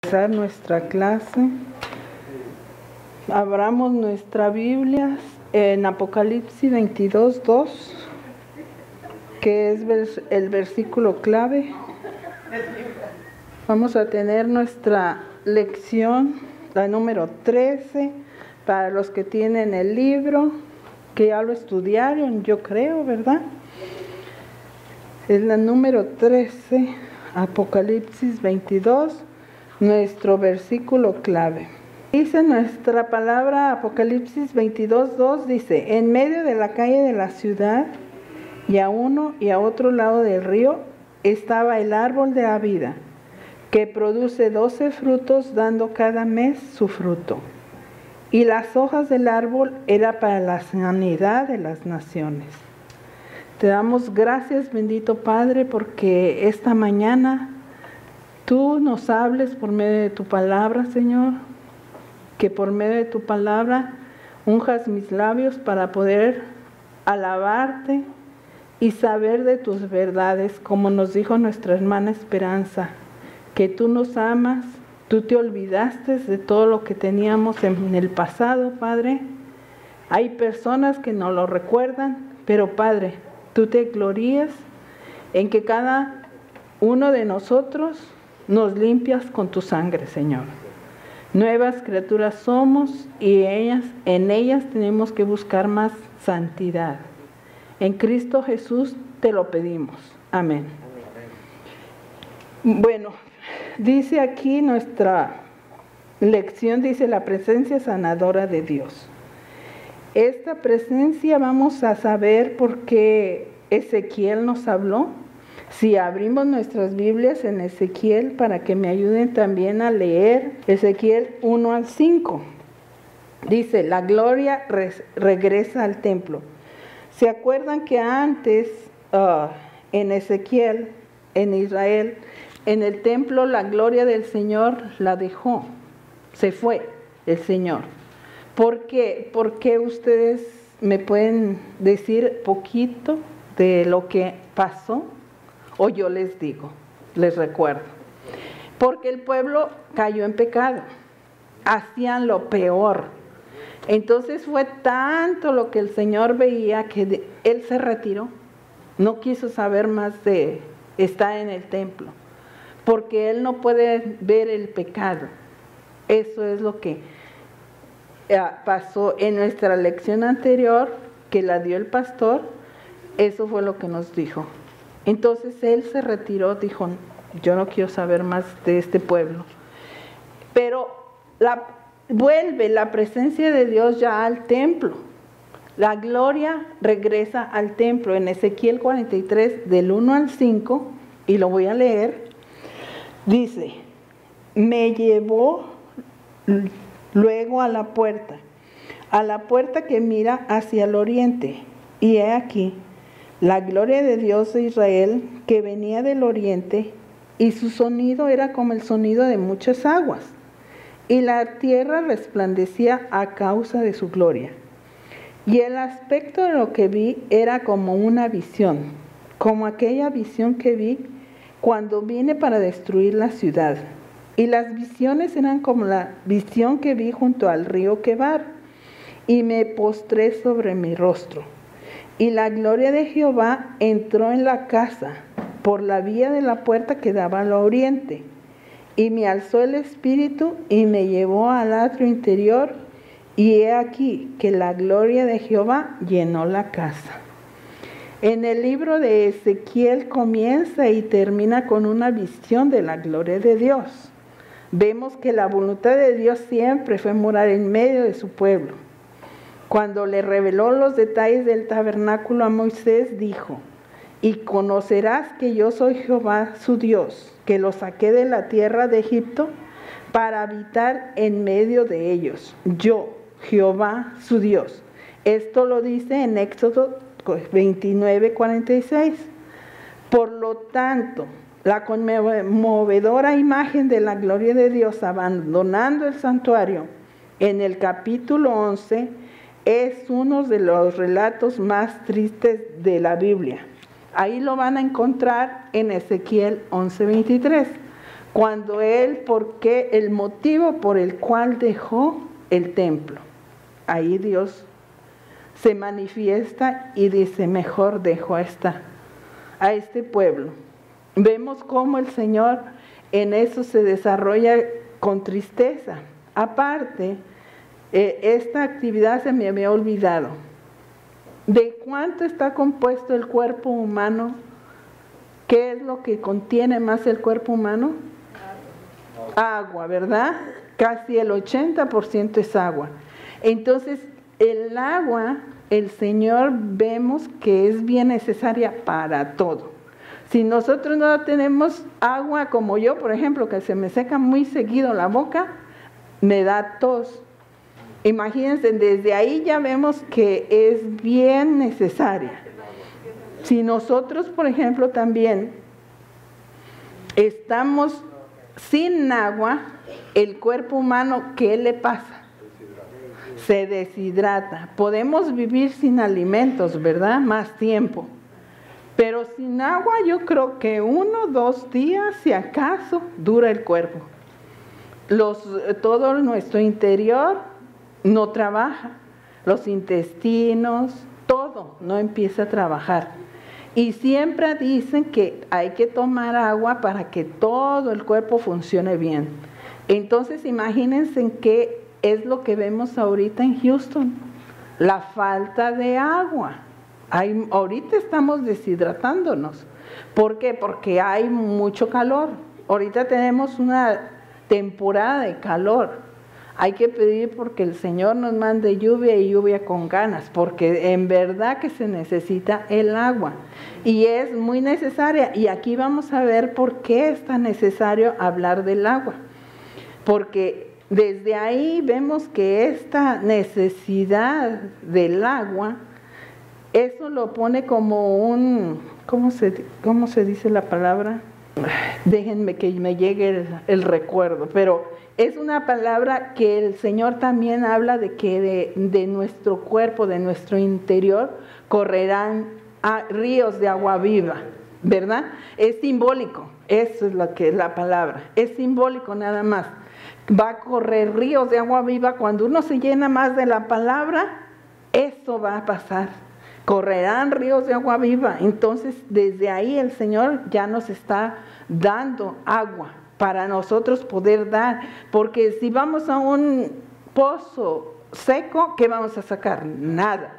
Empezar nuestra clase. Abramos nuestra Biblia en Apocalipsis 22:2, que es el versículo clave. Vamos a tener nuestra lección, la número 13, para los que tienen el libro, que ya lo estudiaron, yo creo, ¿verdad? Es la número 13, Apocalipsis 22. Nuestro versículo clave. Dice nuestra palabra, Apocalipsis 22:2, dice: en medio de la calle de la ciudad, y a uno y a otro lado del río, estaba el árbol de la vida, que produce 12 frutos, dando cada mes su fruto. Y las hojas del árbol era para la sanidad de las naciones. Te damos gracias, bendito Padre, porque esta mañana Tú nos hables por medio de tu palabra, Señor, que por medio de tu palabra unjas mis labios para poder alabarte y saber de tus verdades, como nos dijo nuestra hermana Esperanza, que tú nos amas, tú te olvidaste de todo lo que teníamos en el pasado, Padre. Hay personas que no lo recuerdan, pero Padre, tú te glorías en que cada uno de nosotros nos limpias con tu sangre, Señor. Nuevas criaturas somos y en ellas tenemos que buscar más santidad. En Cristo Jesús te lo pedimos. Amén. Bueno, dice aquí nuestra lección, dice la presencia sanadora de Dios. Esta presencia vamos a saber por qué Ezequiel nos habló. Si abrimos nuestras Biblias en Ezequiel, para que me ayuden también a leer Ezequiel 1-5. Dice: la gloria regresa al templo. ¿Se acuerdan que antes en Ezequiel, en Israel, en el templo la gloria del Señor la dejó? Se fue el Señor. ¿Por qué? ¿Por qué ustedes me pueden decir poquito de lo que pasó? O yo les digo, les recuerdo. Porque el pueblo cayó en pecado. Hacían lo peor. Entonces fue tanto lo que el Señor veía que Él se retiró. No quiso saber más de estar en el templo. Porque Él no puede ver el pecado. Eso es lo que pasó en nuestra lección anterior, que la dio el pastor. Eso fue lo que nos dijo. Entonces Él se retiró, dijo: yo no quiero saber más de este pueblo. Pero vuelve la presencia de Dios ya al templo. La gloria regresa al templo. En Ezequiel 43, del 1-5, y lo voy a leer, dice: me llevó luego a la puerta que mira hacia el oriente, y he aquí la gloria de Dios de Israel, que venía del oriente, y su sonido era como el sonido de muchas aguas, y la tierra resplandecía a causa de su gloria. Y el aspecto de lo que vi era como una visión, como aquella visión que vi cuando vine para destruir la ciudad. Y las visiones eran como la visión que vi junto al río Quebar, y me postré sobre mi rostro. Y la gloria de Jehová entró en la casa por la vía de la puerta que daba al oriente. Y me alzó el espíritu y me llevó al atrio interior, y he aquí que la gloria de Jehová llenó la casa. En el libro de Ezequiel comienza y termina con una visión de la gloria de Dios. Vemos que la voluntad de Dios siempre fue morar en medio de su pueblo. Cuando le reveló los detalles del tabernáculo a Moisés, dijo: y conocerás que yo soy Jehová su Dios, que los saqué de la tierra de Egipto para habitar en medio de ellos. Yo, Jehová su Dios. Esto lo dice en Éxodo 29:46. Por lo tanto, la conmovedora imagen de la gloria de Dios abandonando el santuario en el capítulo 11 es uno de los relatos más tristes de la Biblia. Ahí lo van a encontrar en Ezequiel 11:23. cuando él, porque el motivo por el cual dejó el templo. Ahí Dios se manifiesta y dice, mejor dejo a este pueblo. Vemos cómo el Señor en eso se desarrolla con tristeza. Aparte, esta actividad se me había olvidado. ¿De cuánto está compuesto el cuerpo humano? ¿Qué es lo que contiene más el cuerpo humano? Agua, ¿verdad? Casi el 80% es agua. Entonces, el agua, el Señor vemos que es bien necesaria para todo. Si nosotros no tenemos agua, como yo, por ejemplo, que se me seca muy seguido la boca, me da tos. Imagínense, desde ahí ya vemos que es bien necesaria. Si nosotros, por ejemplo, también estamos sin agua, el cuerpo humano, ¿qué le pasa? Se deshidrata. Podemos vivir sin alimentos, ¿verdad? Más tiempo. Pero sin agua yo creo que 1 o 2 días, si acaso, dura el cuerpo. Todo nuestro interior no trabaja. Los intestinos, todo no empieza a trabajar. Y siempre dicen que hay que tomar agua para que todo el cuerpo funcione bien. Entonces imagínense en qué es lo que vemos ahorita en Houston. La falta de agua. Ahorita estamos deshidratándonos. ¿Por qué? Porque hay mucho calor. Ahorita tenemos una temporada de calor. Hay que pedir porque el Señor nos mande lluvia y lluvia con ganas, porque en verdad que se necesita el agua y es muy necesaria. Y aquí vamos a ver por qué es tan necesario hablar del agua, porque desde ahí vemos que esta necesidad del agua, eso lo pone como un, ¿cómo se dice la palabra? Déjenme que me llegue el recuerdo, pero es una palabra que el Señor también habla de que de nuestro cuerpo, de nuestro interior, correrán ríos de agua viva, ¿verdad? Es simbólico, eso es lo que es la palabra, es simbólico nada más. Va a correr ríos de agua viva cuando uno se llena más de la palabra, eso va a pasar. Correrán ríos de agua viva. Entonces, desde ahí el Señor ya nos está dando agua para nosotros poder dar, porque si vamos a un pozo seco, ¿qué vamos a sacar? Nada.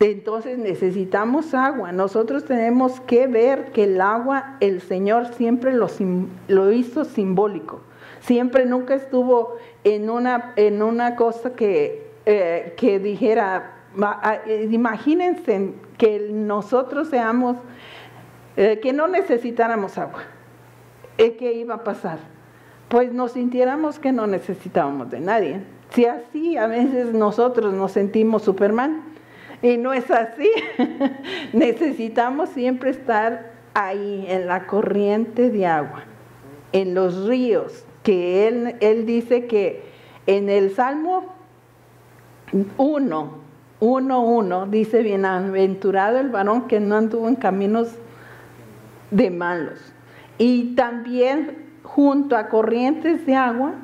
Entonces necesitamos agua. Nosotros tenemos que ver que el agua, el Señor siempre lo hizo simbólico. Siempre, nunca estuvo en una cosa que dijera, imagínense que nosotros seamos, que no necesitáramos agua. ¿Qué iba a pasar? Pues nos sintiéramos que no necesitábamos de nadie. Si así a veces nosotros nos sentimos Superman, y no es así. Necesitamos siempre estar ahí en la corriente de agua, en los ríos, que él dice que en el Salmo 1:1 dice, bienaventurado el varón que no anduvo en caminos de malos. Y también junto a corrientes de agua,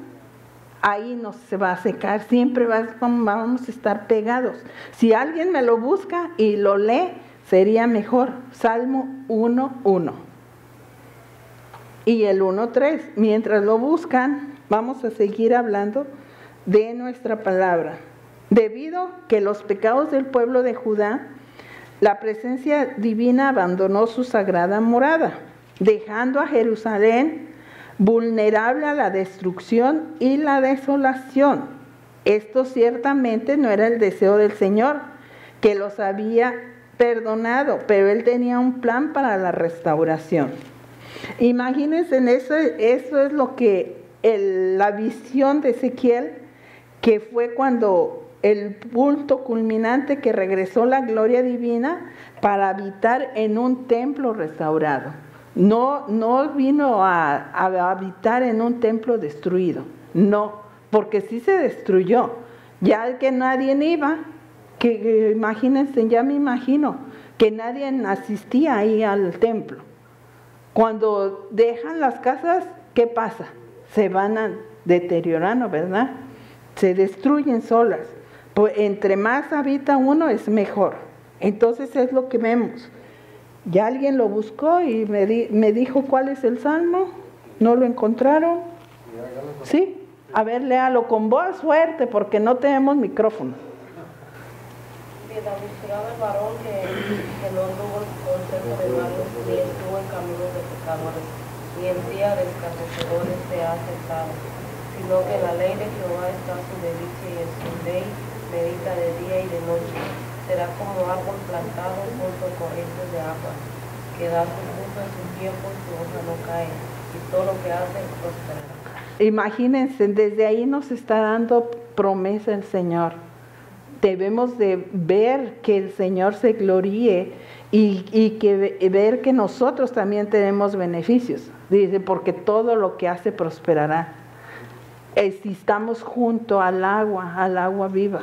ahí no se va a secar, siempre vamos a estar pegados. Si alguien me lo busca y lo lee, sería mejor. Salmo 1:1 y el 1:3. Mientras lo buscan, vamos a seguir hablando de nuestra palabra. Debido que los pecados del pueblo de Judá, la presencia divina abandonó su sagrada morada, dejando a Jerusalén vulnerable a la destrucción y la desolación. Esto ciertamente no era el deseo del Señor, que los había perdonado, pero Él tenía un plan para la restauración. Imagínense, eso es lo que la visión de Ezequiel, que fue cuando el punto culminante, que regresó la gloria divina para habitar en un templo restaurado. No vino a habitar en un templo destruido, no, porque sí se destruyó. Ya que nadie iba, que imagínense, ya me imagino, que nadie asistía ahí al templo. Cuando dejan las casas, ¿qué pasa? Se van deteriorando, ¿verdad? Se destruyen solas. Pues entre más habita uno es mejor. Entonces es lo que vemos. Ya alguien lo buscó y me dijo cuál es el salmo. ¿No lo encontraron? Sí. A ver, léalo con voz fuerte porque no tenemos micrófono. Bienaventurado el varón que no anduvo en consejo de malos, ni estuvo en caminos de pecadores, ni en día de escarnecedores se ha sentado, sino que en la ley de Jehová está su delicia y en su ley medita de día y de noche. Será como árbol plantado junto a corrientes de agua, que da su fruto en su tiempo, su hoja no cae, y todo lo que hace prosperará. Imagínense, desde ahí nos está dando promesa el Señor. Debemos de ver que el Señor se gloríe y que ver que nosotros también tenemos beneficios. Dice, porque todo lo que hace prosperará. Si estamos junto al agua viva.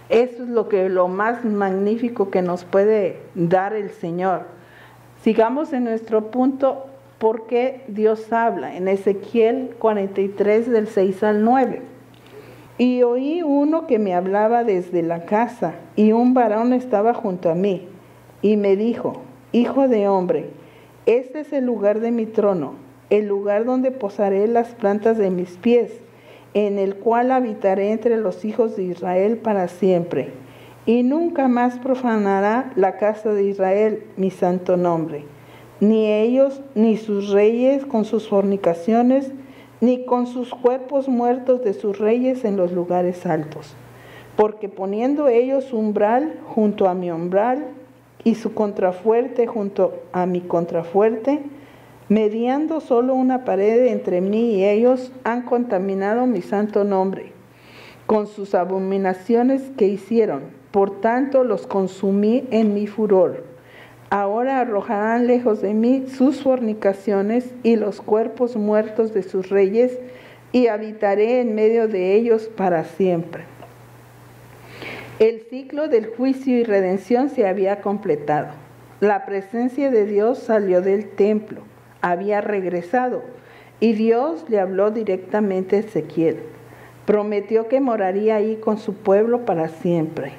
Eso es lo más magnífico que nos puede dar el Señor. Sigamos en nuestro punto. ¿Por qué Dios habla? En Ezequiel 43 del 6 al 9. Y oí uno que me hablaba desde la casa, y un varón estaba junto a mí, y me dijo, hijo de hombre, este es el lugar de mi trono, el lugar donde posaré las plantas de mis pies, en el cual habitaré entre los hijos de Israel para siempre, y nunca más profanará la casa de Israel mi santo nombre. Ni ellos, ni sus reyes con sus fornicaciones, ni con sus cuerpos muertos de sus reyes en los lugares altos. Porque poniendo ellos umbral junto a mi umbral, y su contrafuerte junto a mi contrafuerte, mediando solo una pared entre mí y ellos, han contaminado mi santo nombre, con sus abominaciones que hicieron. Por tanto los consumí en mi furor. Ahora arrojarán lejos de mí sus fornicaciones y los cuerpos muertos de sus reyes, y habitaré en medio de ellos para siempre. El ciclo del juicio y redención se había completado. La presencia de Dios salió del templo, había regresado, y Dios le habló directamente a Ezequiel. Prometió que moraría ahí con su pueblo para siempre.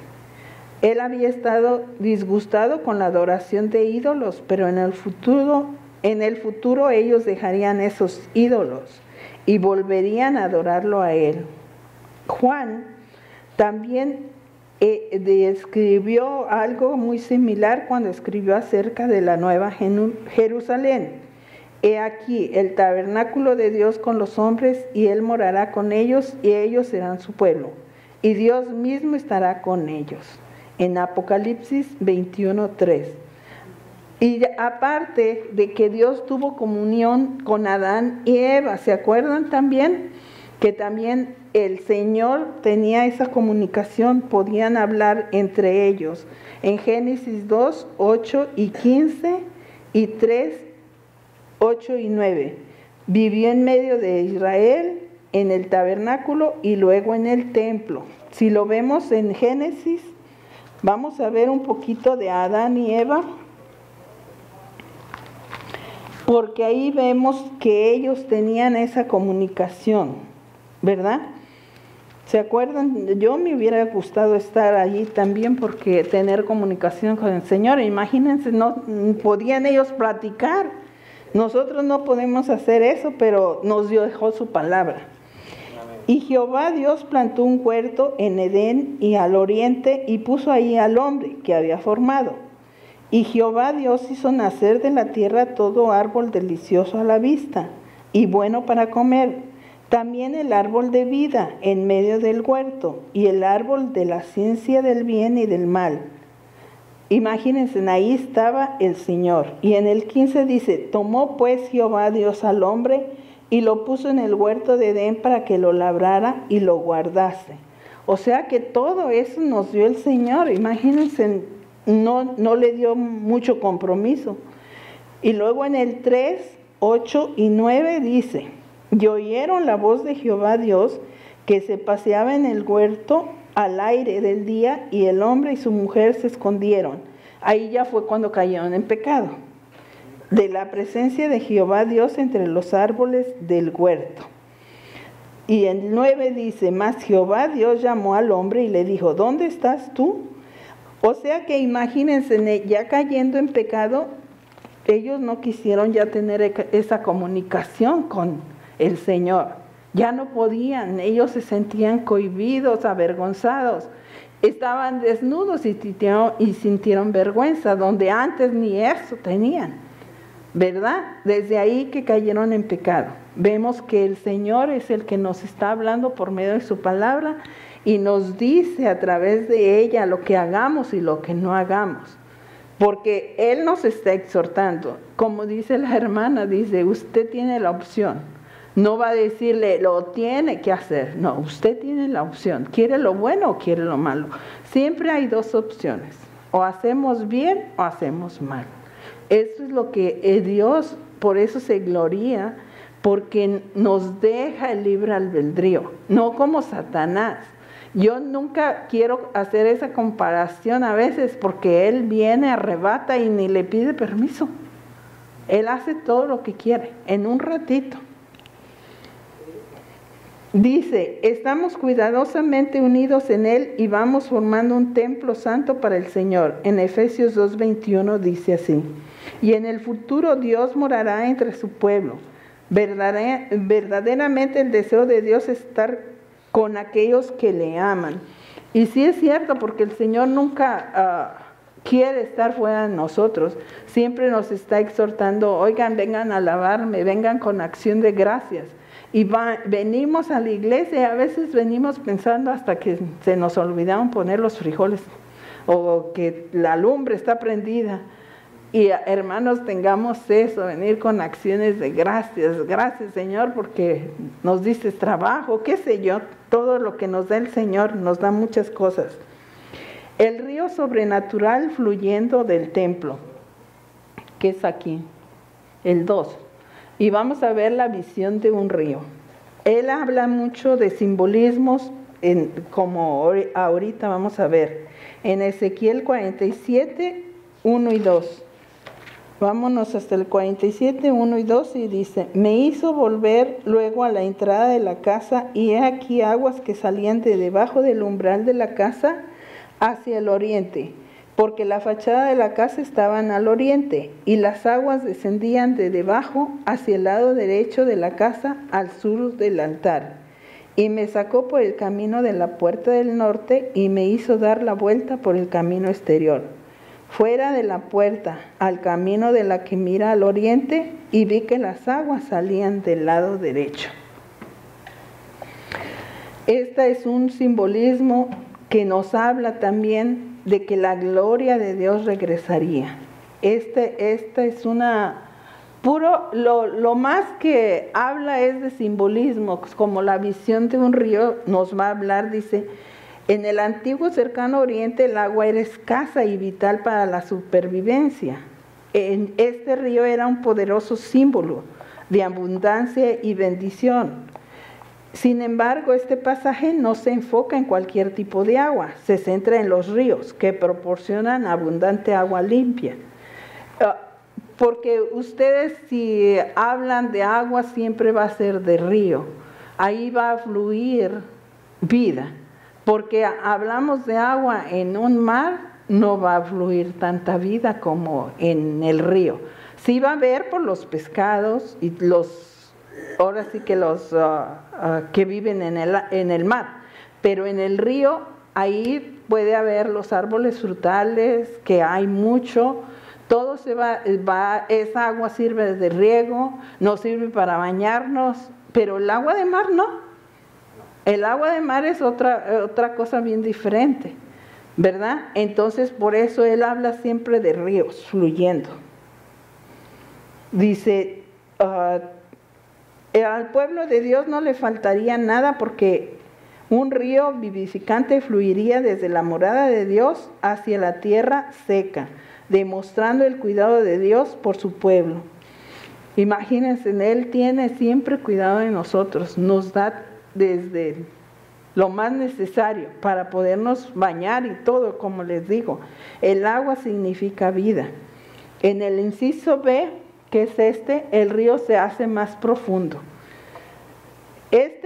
Él había estado disgustado con la adoración de ídolos, pero en el futuro ellos dejarían esos ídolos y volverían a adorarlo a él. Juan también describió algo muy similar cuando escribió acerca de la nueva Jerusalén. He aquí el tabernáculo de Dios con los hombres, y él morará con ellos, y ellos serán su pueblo, y Dios mismo estará con ellos. En Apocalipsis 21:3. Y aparte de que Dios tuvo comunión con Adán y Eva, ¿se acuerdan también? Que también el Señor tenía esa comunicación, podían hablar entre ellos. En Génesis 2, 8 y 15 y 3, 8 y 9. Vivió en medio de Israel, en el tabernáculo y luego en el templo. Si lo vemos en Génesis, vamos a ver un poquito de Adán y Eva, porque ahí vemos que ellos tenían esa comunicación, ¿verdad? ¿Se acuerdan? Yo me hubiera gustado estar allí también, porque tener comunicación con el Señor, imagínense, no podían ellos platicar. Nosotros no podemos hacer eso, pero nos dejó su palabra. Y Jehová Dios plantó un huerto en Edén y al oriente, y puso ahí al hombre que había formado. Y Jehová Dios hizo nacer de la tierra todo árbol delicioso a la vista y bueno para comer, también el árbol de vida en medio del huerto, y el árbol de la ciencia del bien y del mal. Imagínense, ahí estaba el Señor. Y en el 15 dice, tomó pues Jehová Dios al hombre y lo puso en el huerto de Edén para que lo labrara y lo guardase. O sea que todo eso nos dio el Señor. Imagínense, no le dio mucho compromiso. Y luego en el 3, 8 y 9 dice, y oyeron la voz de Jehová Dios que se paseaba en el huerto al aire del día, y el hombre y su mujer se escondieron. Ahí ya fue cuando cayeron en pecado. de la presencia de Jehová Dios entre los árboles del huerto. Y el 9 dice, mas Jehová Dios llamó al hombre y le dijo, ¿dónde estás tú? O sea que imagínense, ya cayendo en pecado, ellos no quisieron ya tener esa comunicación con el Señor. Ya no podían, ellos se sentían cohibidos, avergonzados. Estaban desnudos y sintieron vergüenza, donde antes ni eso tenían, ¿verdad? Desde ahí que cayeron en pecado. Vemos que el Señor es el que nos está hablando por medio de su palabra y nos dice a través de ella lo que hagamos y lo que no hagamos. Porque Él nos está exhortando. Como dice la hermana, dice, usted tiene la opción. No va a decirle, lo tiene que hacer. No, usted tiene la opción. ¿Quiere lo bueno o quiere lo malo? Siempre hay dos opciones. O hacemos bien o hacemos mal. Eso es lo que Dios, por eso se gloria, porque nos deja el libre albedrío, no como Satanás. Yo nunca quiero hacer esa comparación a veces porque él viene, arrebata y ni le pide permiso. Él hace todo lo que quiere, en un ratito. Dice, estamos cuidadosamente unidos en Él y vamos formando un templo santo para el Señor. En Efesios 2:21 dice así, y en el futuro Dios morará entre su pueblo. Verdaderamente el deseo de Dios es estar con aquellos que le aman. Y sí es cierto, porque el Señor nunca quiere estar fuera de nosotros. Siempre nos está exhortando, oigan, vengan a alabarme, vengan con acción de gracias. Y venimos a la iglesia y a veces venimos pensando hasta que se nos olvidaron poner los frijoles o que la lumbre está prendida. Y hermanos, tengamos eso, venir con acciones de gracias. Gracias, Señor, porque nos dices trabajo, qué sé yo, todo lo que nos da el Señor nos da muchas cosas. El río sobrenatural fluyendo del templo, que es aquí, el 2. Y vamos a ver la visión de un río. Él habla mucho de simbolismos, como ahorita vamos a ver. En Ezequiel 47, 1 y 2. Vámonos hasta el 47, 1 y 2 y dice, me hizo volver luego a la entrada de la casa y he aquí aguas que salían de debajo del umbral de la casa hacia el oriente, porque la fachada de la casa estaban al oriente, y las aguas descendían de debajo hacia el lado derecho de la casa al sur del altar. Y me sacó por el camino de la puerta del norte y me hizo dar la vuelta por el camino exterior, fuera de la puerta, al camino de la que mira al oriente, y vi que las aguas salían del lado derecho. Este es un simbolismo que nos habla también de que la gloria de Dios regresaría. Esta es una lo más que habla es de simbolismo, como la visión de un río nos va a hablar, dice, en el antiguo cercano oriente el agua era escasa y vital para la supervivencia. Este río era un poderoso símbolo de abundancia y bendición. Sin embargo, este pasaje no se enfoca en cualquier tipo de agua, se centra en los ríos que proporcionan abundante agua limpia. Porque ustedes si hablan de agua siempre va a ser de río, ahí va a fluir vida, porque hablamos de agua en un mar, no va a fluir tanta vida como en el río. Sí va a haber por los pescados y ahora sí que los que viven en el mar, pero en el río ahí puede haber los árboles frutales, que hay mucho, todo esa agua sirve de riego, nos sirve para bañarnos, pero el agua de mar no. El agua de mar es otra cosa bien diferente, ¿verdad? Entonces por eso él habla siempre de ríos fluyendo. Dice, al pueblo de Dios no le faltaría nada porque un río vivificante fluiría desde la morada de Dios hacia la tierra seca, demostrando el cuidado de Dios por su pueblo. Imagínense, Él tiene siempre cuidado de nosotros, nos da desde lo más necesario para podernos bañar y todo, como les digo. El agua significa vida. En el inciso B que es el río se hace más profundo.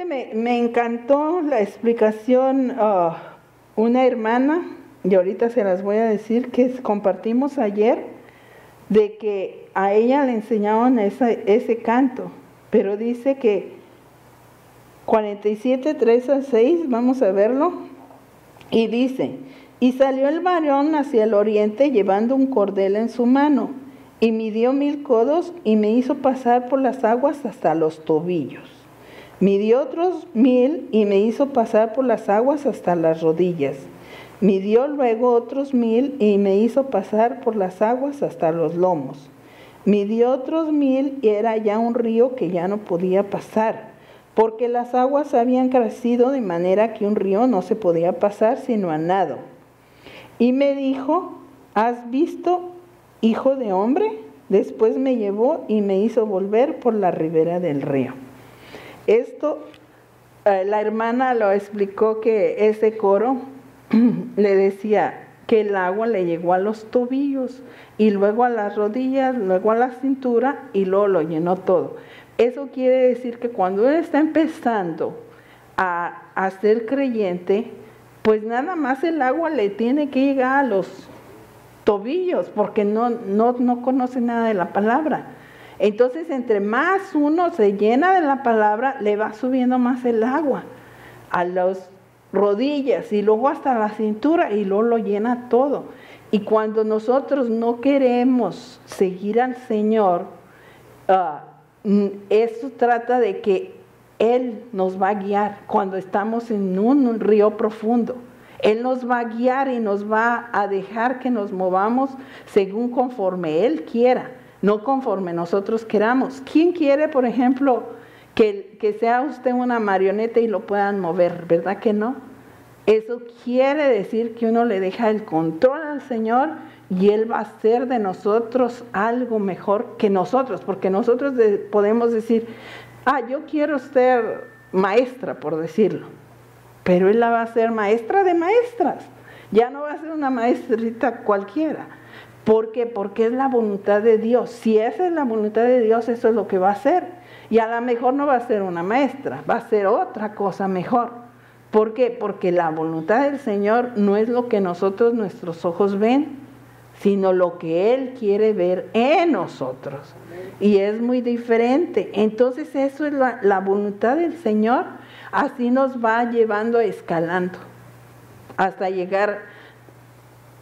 Me encantó la explicación, una hermana, y ahorita se las voy a decir, que compartimos ayer, de que a ella le enseñaron ese canto, pero dice que 47, 3 al 6, vamos a verlo, y dice: y salió el varón hacia el oriente llevando un cordel en su mano, y midió 1000 codos, y me hizo pasar por las aguas hasta los tobillos. Midió otros 1000, y me hizo pasar por las aguas hasta las rodillas. Midió luego otros 1000, y me hizo pasar por las aguas hasta los lomos. Midió otros 1000, y era ya un río que ya no podía pasar, porque las aguas habían crecido de manera que un río no se podía pasar sino a nado. Y me dijo: ¿has visto, hijo de hombre? Después me llevó y me hizo volver por la ribera del río. Esto, la hermana lo explicó, que ese coro le decía que el agua le llegó a los tobillos, y luego a las rodillas, luego a la cintura, y luego lo llenó todo. Eso quiere decir que cuando él está empezando a ser creyente, pues nada más el agua le tiene que llegar a los tobillos, porque no conoce nada de la palabra. Entonces, entre más uno se llena de la palabra, le va subiendo más el agua a las rodillas, y luego hasta la cintura, y luego lo llena todo. Y cuando nosotros no queremos seguir al Señor, eso trata de que Él nos va a guiar cuando estamos en un río profundo. Él nos va a guiar y nos va a dejar que nos movamos según conforme Él quiera, no conforme nosotros queramos. ¿Quién quiere, por ejemplo, que sea usted una marioneta y lo puedan mover? ¿Verdad que no? Eso quiere decir que uno le deja el control al Señor, y Él va a hacer de nosotros algo mejor que nosotros, porque nosotros podemos decir: yo quiero ser maestra, por decirlo, pero Él la va a hacer maestra de maestras, ya no va a ser una maestrita cualquiera. ¿Por qué? Porque es la voluntad de Dios. Si esa es la voluntad de Dios, eso es lo que va a hacer. Y a lo mejor no va a ser una maestra, va a ser otra cosa mejor. ¿Por qué? Porque la voluntad del Señor no es lo que nuestros ojos ven, sino lo que Él quiere ver en nosotros. Y es muy diferente. Entonces eso es la voluntad del Señor. Así nos va llevando escalando hasta llegar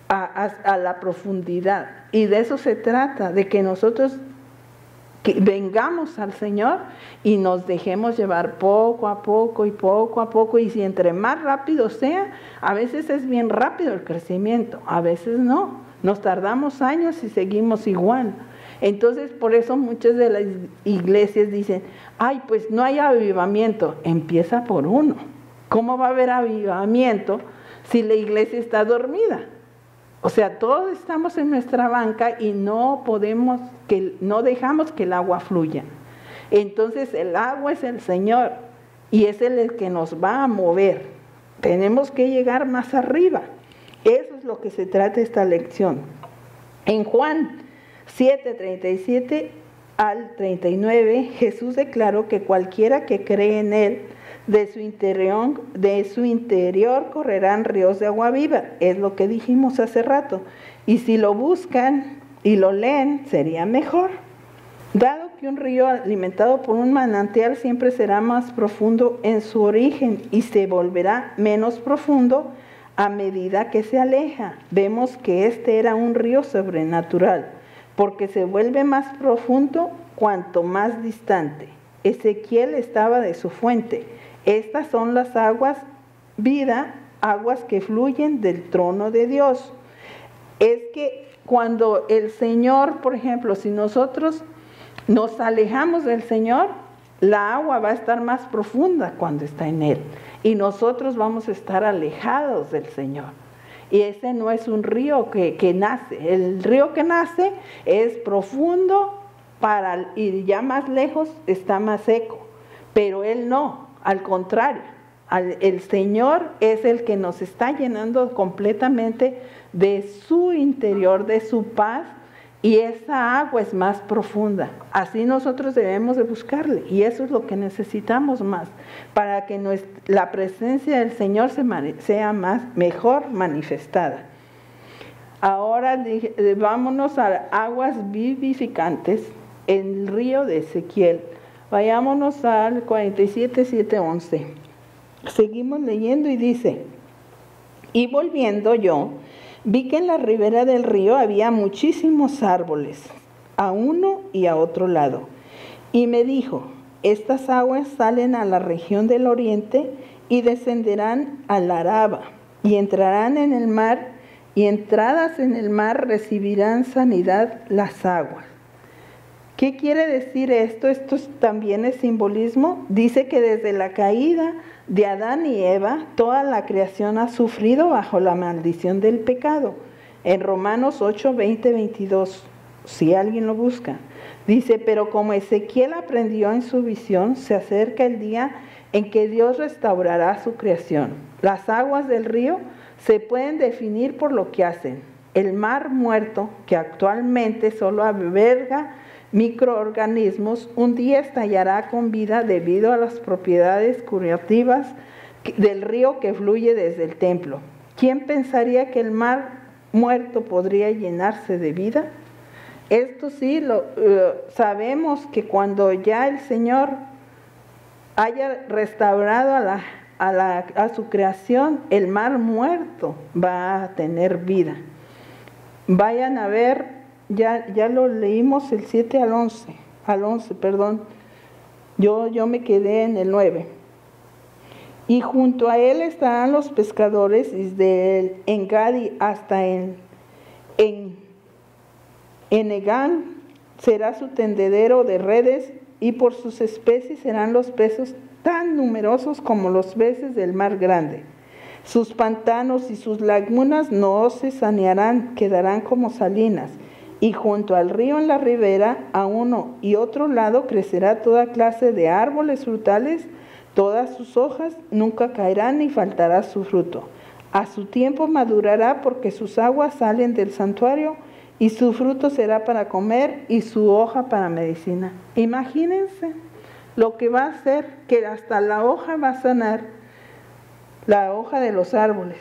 a la profundidad. Y de eso se trata, de que nosotros vengamos al Señor y nos dejemos llevar poco a poco y poco a poco. Y si entre más rápido sea, a veces es bien rápido el crecimiento, a veces no. Nos tardamos años y seguimos igual. Entonces, por eso muchas de las iglesias dicen: pues no hay avivamiento. Empieza por uno. ¿Cómo va a haber avivamiento si la iglesia está dormida? O sea, todos estamos en nuestra banca y no dejamos que el agua fluya. Entonces, el agua es el Señor, y es Él el que nos va a mover. Tenemos que llegar más arriba. Eso es lo que se trata esta lección. En Juan 7:37 al 39, Jesús declaró que cualquiera que cree en Él, de su interior correrán ríos de agua viva. Es lo que dijimos hace rato. Y si lo buscan y lo leen, sería mejor. Dado que un río alimentado por un manantial siempre será más profundo en su origen y se volverá menos profundo a medida que se aleja, vemos que este era un río sobrenatural, porque se vuelve más profundo cuanto más distante. Ezequiel estaba de su fuente. Estas son las aguas vida, aguas que fluyen del trono de Dios. Es que cuando el Señor, por ejemplo, si nosotros nos alejamos del Señor, la agua va a estar más profunda cuando está en Él, y nosotros vamos a estar alejados del Señor. Y ese no es un río que nace. El río que nace es profundo y ya más lejos está más seco. Pero Él no, al contrario. El Señor es el que nos está llenando completamente de su interior, de su paz, y esa agua es más profunda. Así nosotros debemos de buscarle, y eso es lo que necesitamos más, para que la presencia del Señor sea mejor manifestada. Ahora vámonos a aguas vivificantes, el río de Ezequiel. Vayámonos al 47:7-11. Seguimos leyendo y dice: y volviendo yo, vi que en la ribera del río había muchísimos árboles, a uno y a otro lado. Y me dijo: estas aguas salen a la región del oriente y descenderán al Araba, y entrarán en el mar, y entradas en el mar recibirán sanidad las aguas. ¿Qué quiere decir esto? Esto también es simbolismo. Dice que desde la caída de Adán y Eva, toda la creación ha sufrido bajo la maldición del pecado. En Romanos 8:20-22, si alguien lo busca, dice: pero como Ezequiel aprendió en su visión, se acerca el día en que Dios restaurará su creación. Las aguas del río se pueden definir por lo que hacen. El mar muerto, que actualmente solo alberga microorganismos, un día estallará con vida debido a las propiedades curativas del río que fluye desde el templo. ¿Quién pensaría que el mar muerto podría llenarse de vida? Esto sí sabemos, que cuando ya el Señor haya restaurado a su creación, el mar muerto va a tener vida. Vayan a ver. Ya lo leímos el 7 al 11, perdón. Yo me quedé en el 9. Y junto a él estarán los pescadores, desde el Engadi hasta en Enegán será su tendedero de redes, y por sus especies serán los peces tan numerosos como los peces del mar grande. Sus pantanos y sus lagunas no se sanearán, quedarán como salinas. Y junto al río en la ribera, a uno y otro lado, crecerá toda clase de árboles frutales, todas sus hojas nunca caerán ni faltará su fruto. A su tiempo madurará, porque sus aguas salen del santuario, y su fruto será para comer y su hoja para medicina. Imagínense lo que va a hacer, que hasta la hoja va a sanar, la hoja de los árboles.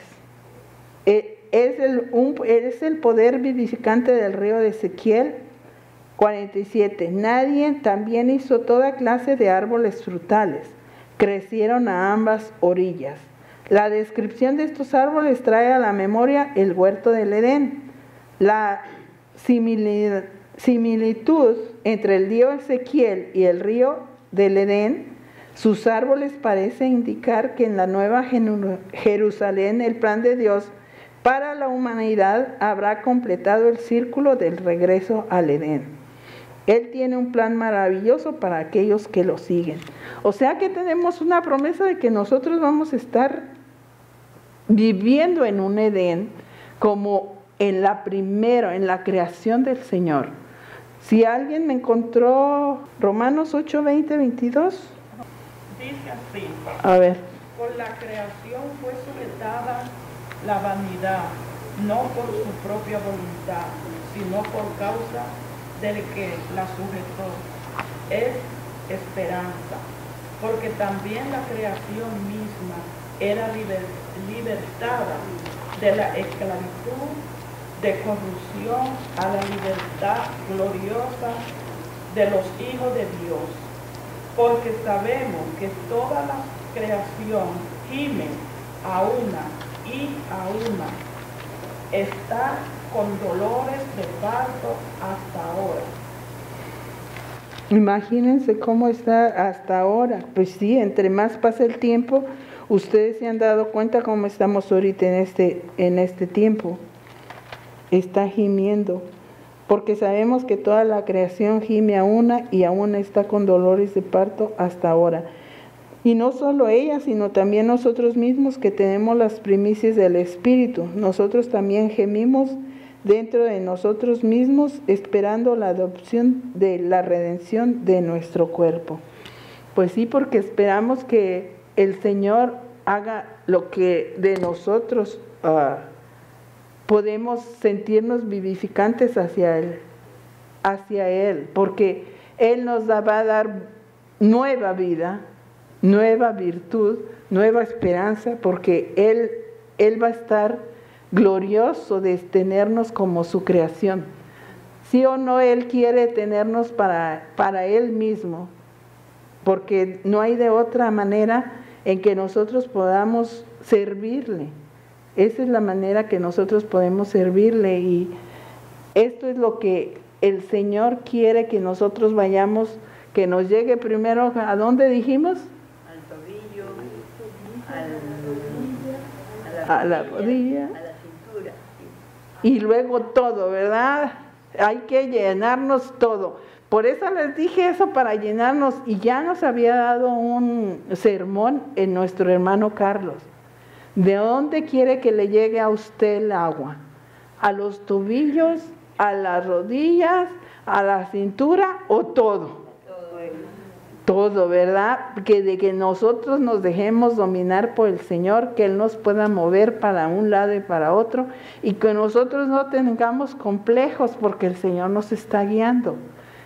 Es el poder vivificante del río de Ezequiel. 47. Nadie también hizo toda clase de árboles frutales. Crecieron a ambas orillas. La descripción de estos árboles trae a la memoria el huerto del Edén. La similitud entre el río Ezequiel y el río del Edén, sus árboles parecen indicar que en la nueva Jerusalén el plan de Dios para la humanidad habrá completado el círculo del regreso al Edén. Él tiene un plan maravilloso para aquellos que lo siguen. O sea que tenemos una promesa de que nosotros vamos a estar viviendo en un Edén como en la creación del Señor. Si alguien me encontró Romanos 8:20-22. Dice así: a ver. Por la creación fue sujetada la vanidad, no por su propia voluntad, sino por causa del que la sujetó. Es esperanza, porque también la creación misma era libertada de la esclavitud de corrupción a la libertad gloriosa de los hijos de Dios. Porque sabemos que toda la creación gime a una y a una, está con dolores de parto hasta ahora. Imagínense cómo está hasta ahora. Pues sí, entre más pasa el tiempo, ustedes se han dado cuenta cómo estamos ahorita en este tiempo. Está gimiendo, porque sabemos que toda la creación gime a una y a una está con dolores de parto hasta ahora. Y no solo ella, sino también nosotros mismos, que tenemos las primicias del Espíritu. Nosotros también gemimos dentro de nosotros mismos, esperando la adopción de la redención de nuestro cuerpo. Pues sí, porque esperamos que el Señor haga lo que de nosotros podemos sentirnos vivificantes hacia Él, hacia Él, porque Él nos va a dar nueva vida, nueva virtud, nueva esperanza, porque Él va a estar glorioso de tenernos como su creación. Sí o no, Él quiere tenernos para Él mismo, porque no hay de otra manera en que nosotros podamos servirle. Esa es la manera que nosotros podemos servirle, y esto es lo que el Señor quiere que nosotros vayamos, que nos llegue primero, ¿a dónde dijimos? Al tobillo, a la rodilla, a la cintura. y luego todo, ¿verdad? Hay que llenarnos todo. Por eso les dije eso, para llenarnos, y ya nos había dado un sermón en nuestro hermano Carlos. ¿De dónde quiere que le llegue a usted el agua? ¿A los tobillos, a las rodillas, a la cintura o todo? Todo, ¿verdad? Que de que nosotros nos dejemos dominar por el Señor, que Él nos pueda mover para un lado y para otro, y que nosotros no tengamos complejos porque el Señor nos está guiando.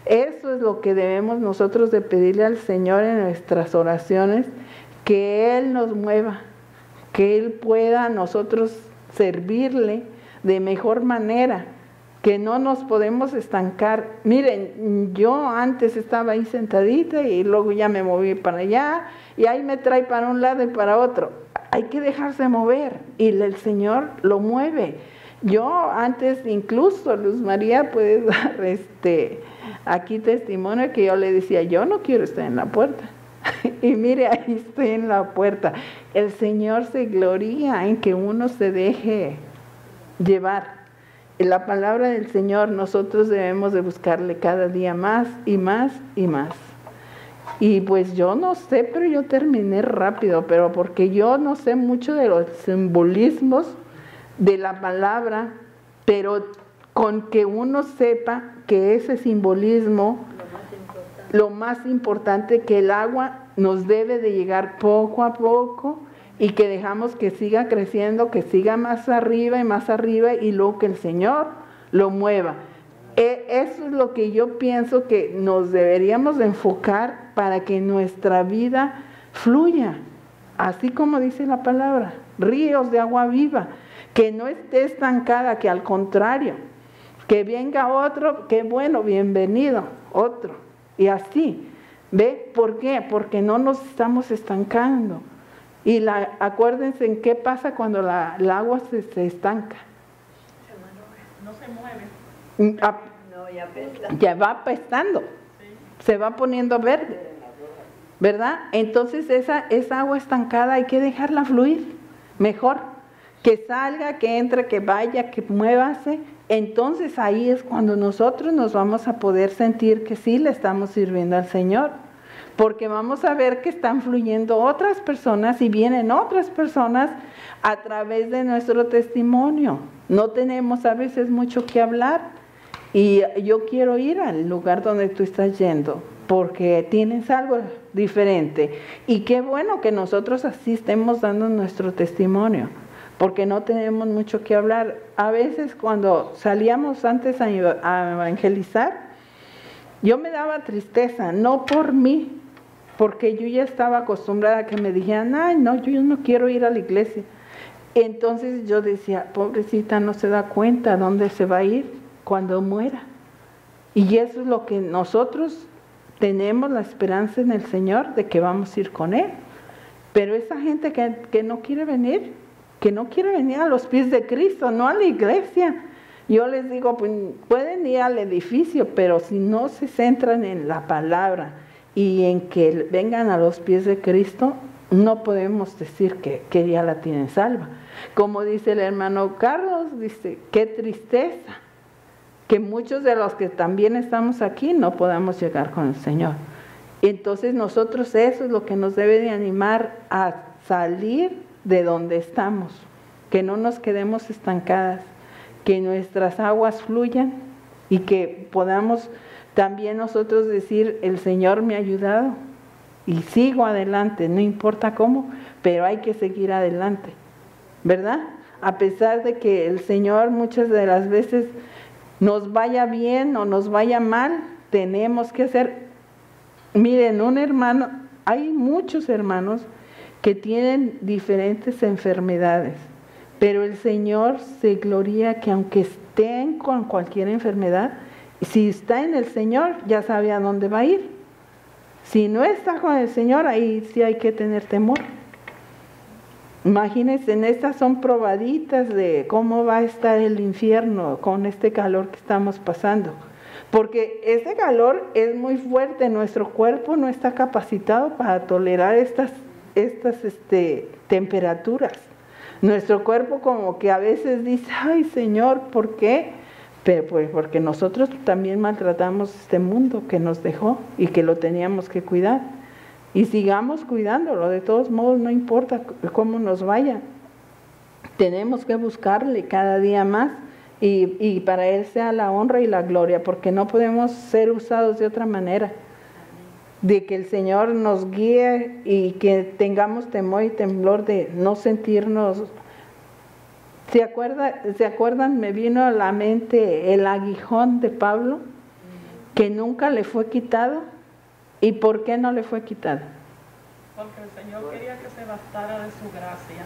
Eso es lo que debemos nosotros de pedirle al Señor en nuestras oraciones, que Él nos mueva, que Él pueda nosotros servirle de mejor manera, que no nos podemos estancar. Miren, yo antes estaba ahí sentadita y luego ya me moví para allá y ahí me trae para un lado y para otro. Hay que dejarse mover y el Señor lo mueve. Yo antes, incluso Luz María puede dar aquí testimonio, que yo le decía, yo no quiero estar en la puerta. Y mire, ahí estoy en la puerta. El Señor se gloria en que uno se deje llevar. En la palabra del Señor nosotros debemos de buscarle cada día más y más y más. Y pues yo no sé, pero yo terminé rápido, pero porque yo no sé mucho de los simbolismos de la palabra, pero con que uno sepa que ese simbolismo, lo más importante, que el agua nos debe de llegar poco a poco, y que dejamos que siga creciendo, que siga más arriba y luego que el Señor lo mueva. Eso es lo que yo pienso que nos deberíamos de enfocar para que nuestra vida fluya, así como dice la palabra, ríos de agua viva, que no esté estancada, que al contrario, que venga otro, que bueno, bienvenido, otro, y así. ¿Ve? ¿Por qué? Porque no nos estamos estancando. Y acuérdense en qué pasa cuando el agua se estanca. No se mueve. No, ya apesta. Ya va apestando. Sí. Se va poniendo verde. ¿Verdad? Entonces esa agua estancada hay que dejarla fluir. Mejor. Que salga, que entre, que vaya, que muévase. Entonces ahí es cuando nosotros nos vamos a poder sentir que sí le estamos sirviendo al Señor. Porque vamos a ver que están fluyendo otras personas y vienen otras personas a través de nuestro testimonio. No tenemos a veces mucho que hablar, y yo quiero ir al lugar donde tú estás yendo porque tienes algo diferente. Y qué bueno que nosotros así estemos dando nuestro testimonio, porque no tenemos mucho que hablar. A veces cuando salíamos antes a evangelizar, yo me daba tristeza, no por mí, porque yo ya estaba acostumbrada a que me dijeran, ay, no, yo no quiero ir a la iglesia. Entonces yo decía, pobrecita, no se da cuenta dónde se va a ir cuando muera. Y eso es lo que nosotros tenemos, la esperanza en el Señor de que vamos a ir con Él. Pero esa gente que no quiere venir, a los pies de Cristo, no a la iglesia. Yo les digo, pues, pueden ir al edificio, pero si no se centran en la palabra y en que vengan a los pies de Cristo, no podemos decir que ya la tienen salva. Como dice el hermano Carlos, dice, qué tristeza que muchos de los que también estamos aquí no podamos llegar con el Señor. Entonces nosotros, eso es lo que nos debe de animar a salir de donde estamos, que no nos quedemos estancadas, que nuestras aguas fluyan y que podamos también nosotros decir, el Señor me ha ayudado y sigo adelante, no importa cómo, pero hay que seguir adelante, ¿verdad? A pesar de que el Señor muchas de las veces Nos vaya bien o nos vaya mal, tenemos que hacer. Miren, un hermano, hay muchos hermanos que tienen diferentes enfermedades, pero el Señor se gloria que aunque estén con cualquier enfermedad, si está en el Señor, ya sabe a dónde va a ir. Si no está con el Señor, ahí sí hay que tener temor. Imagínense, en estas son probaditas de cómo va a estar el infierno con este calor que estamos pasando. Porque este calor es muy fuerte, nuestro cuerpo no está capacitado para tolerar estas temperaturas. Nuestro cuerpo como que a veces dice, ay Señor, ¿por qué? Pero pues porque nosotros también maltratamos este mundo que nos dejó y que lo teníamos que cuidar. Y sigamos cuidándolo, de todos modos no importa cómo nos vaya. Tenemos que buscarle cada día más y para Él sea la honra y la gloria, porque no podemos ser usados de otra manera. De que el Señor nos guíe y que tengamos temor y temblor de no sentirnos. ¿Se acuerdan? Me vino a la mente el aguijón de Pablo, que nunca le fue quitado. ¿Y por qué no le fue quitado? Porque el Señor quería que se bastara de su gracia.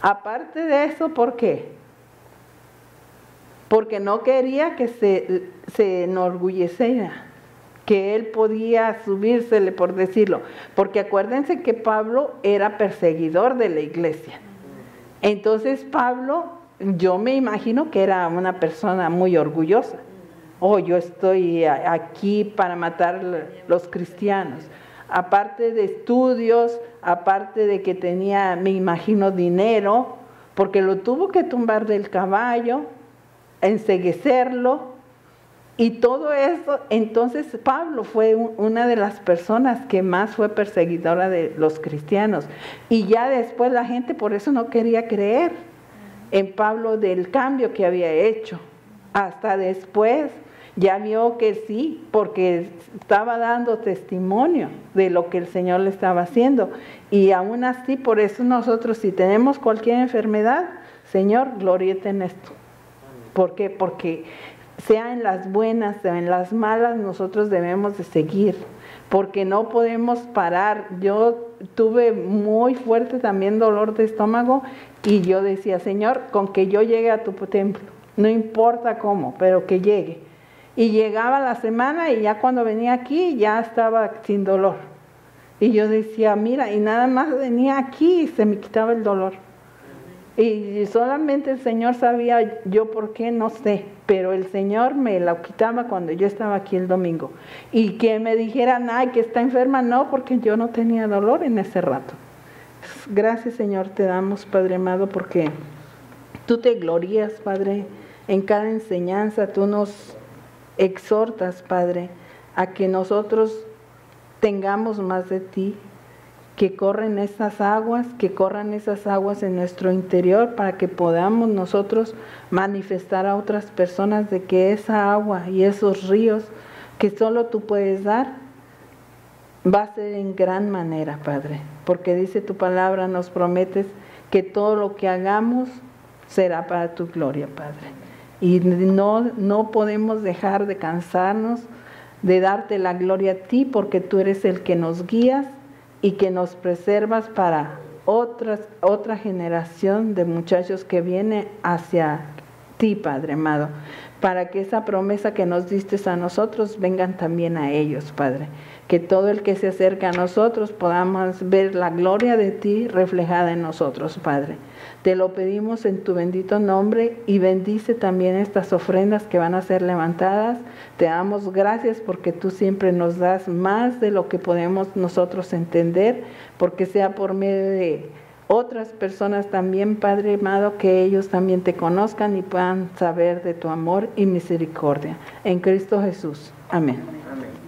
Aparte de eso, ¿por qué? Porque no quería que se enorgulleciera, que él podía subírsele, por decirlo. Porque acuérdense que Pablo era perseguidor de la iglesia. Entonces Pablo, yo me imagino que era una persona muy orgullosa. Oh, yo estoy aquí para matar los cristianos. Aparte de estudios, aparte de que tenía, me imagino, dinero, porque lo tuvo que tumbar del caballo, enceguecerlo, y todo eso. Entonces Pablo fue una de las personas que más fue perseguidora de los cristianos. Y ya después la gente por eso no quería creer en Pablo del cambio que había hecho. Hasta después ya vio que sí, porque estaba dando testimonio de lo que el Señor le estaba haciendo. Y aún así, por eso nosotros, si tenemos cualquier enfermedad, Señor, gloriete en esto. ¿Por qué? Porque sea en las buenas, sea en las malas, nosotros debemos de seguir, porque no podemos parar. Yo tuve muy fuerte también dolor de estómago y yo decía, Señor, con que yo llegue a tu templo, no importa cómo, pero que llegue. Y llegaba la semana y ya cuando venía aquí ya estaba sin dolor. Y yo decía, mira, y nada más venía aquí y se me quitaba el dolor. Y solamente el Señor sabía yo por qué, no sé, pero el Señor me lo quitaba cuando yo estaba aquí el domingo. Y que me dijeran, ay, que está enferma, no, porque yo no tenía dolor en ese rato. Gracias, Señor, te damos, Padre amado, porque tú te glorías, Padre, en cada enseñanza. Tú nos exhortas, Padre, a que nosotros tengamos más de ti, que corran esas aguas en nuestro interior para que podamos nosotros manifestar a otras personas de que esa agua y esos ríos que solo tú puedes dar va a ser en gran manera, Padre, porque dice tu palabra, nos prometes que todo lo que hagamos será para tu gloria, Padre. Y no podemos dejar de cansarnos de darte la gloria a ti, porque tú eres el que nos guías y que nos preservas para otra generación de muchachos que viene hacia ti, Padre amado, para que esa promesa que nos diste a nosotros vengan también a ellos, Padre. Que todo el que se acerca a nosotros podamos ver la gloria de ti reflejada en nosotros, Padre. Te lo pedimos en tu bendito nombre y bendice también estas ofrendas que van a ser levantadas. Te damos gracias porque tú siempre nos das más de lo que podemos nosotros entender, porque sea por medio de otras personas también, Padre amado, que ellos también te conozcan y puedan saber de tu amor y misericordia. En Cristo Jesús. Amén. Amén.